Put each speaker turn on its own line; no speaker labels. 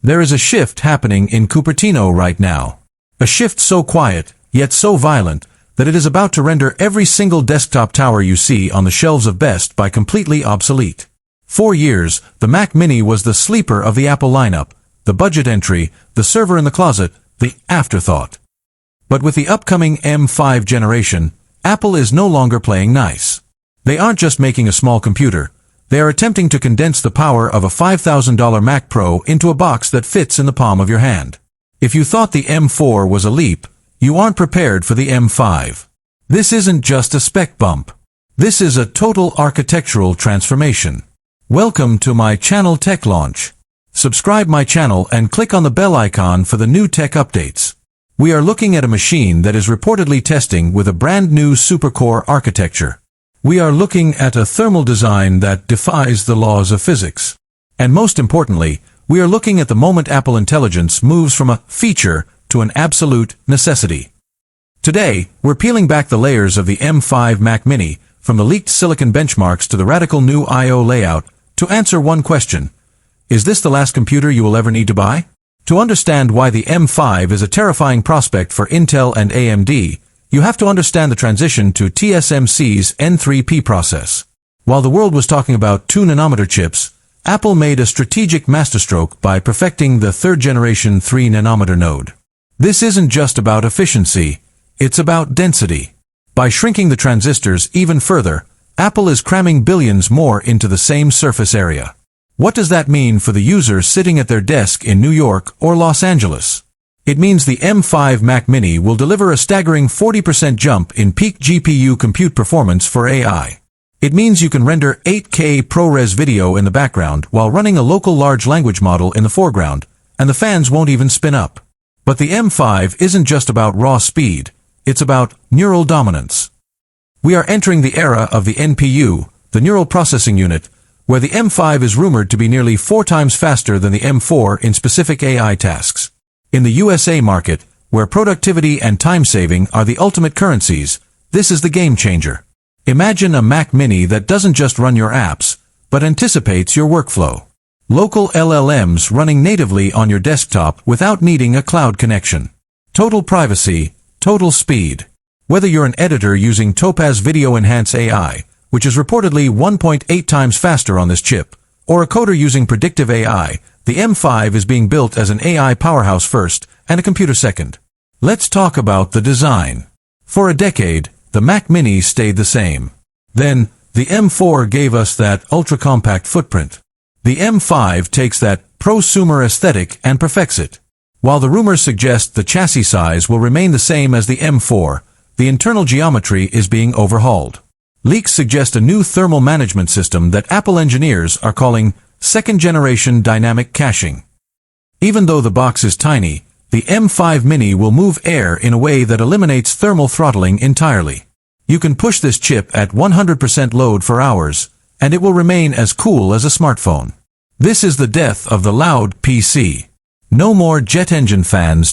There is a shift happening in Cupertino right now. A shift so quiet, yet so violent, that it is about to render every single desktop tower you see on the shelves of Best Buy completely obsolete. For years, the Mac Mini was the sleeper of the Apple lineup, the budget entry, the server in the closet, the afterthought. But with the upcoming M5 generation, Apple is no longer playing nice. They aren't just making a small computer. They are attempting to condense the power of a $5,000 Mac Pro into a box that fits in the palm of your hand. If you thought the M4 was a leap, you aren't prepared for the M5. This isn't just a spec bump. This is a total architectural transformation. Welcome to my channel Tech Launch. Subscribe my channel and click on the bell icon for the new tech updates. We are looking at a machine that is reportedly testing with a brand new supercore architecture. We are looking at a thermal design that defies the laws of physics. And most importantly, we are looking at the moment Apple Intelligence moves from a feature to an absolute necessity. Today, we're peeling back the layers of the M5 Mac Mini, from the leaked silicon benchmarks to the radical new I/O layout, to answer one question. Is this the last computer you will ever need to buy? To understand why the M5 is a terrifying prospect for Intel and AMD, you have to understand the transition to TSMC's N3P process. While the world was talking about 2nm chips, Apple made a strategic masterstroke by perfecting the third-generation 3nm node. This isn't just about efficiency, it's about density. By shrinking the transistors even further, Apple is cramming billions more into the same surface area. What does that mean for the user sitting at their desk in New York or Los Angeles? It means the M5 Mac Mini will deliver a staggering 40% jump in peak GPU compute performance for AI. It means you can render 8K ProRes video in the background while running a local large language model in the foreground, and the fans won't even spin up. But the M5 isn't just about raw speed, it's about neural dominance. We are entering the era of the NPU, the neural processing unit, where the M5 is rumored to be nearly 4 times faster than the M4 in specific AI tasks. In the USA market, where productivity and time saving are the ultimate currencies, this is the game changer. Imagine a Mac Mini that doesn't just run your apps, but anticipates your workflow. Local LLMs running natively on your desktop without needing a cloud connection. Total privacy, total speed. Whether you're an editor using Topaz Video Enhance AI, which is reportedly 1.8 times faster on this chip, or a coder using predictive AI, the M5 is being built as an AI powerhouse first and a computer second. Let's talk about the design. For a decade, the Mac Mini stayed the same. Then, the M4 gave us that ultra-compact footprint. The M5 takes that prosumer aesthetic and perfects it. While the rumors suggest the chassis size will remain the same as the M4, the internal geometry is being overhauled. Leaks suggest a new thermal management system that Apple engineers are calling second-generation dynamic caching. Even though the box is tiny, the M5 Mini will move air in a way that eliminates thermal throttling entirely. You can push this chip at 100% load for hours, and it will remain as cool as a smartphone. This is the death of the loud PC. No more jet engine fans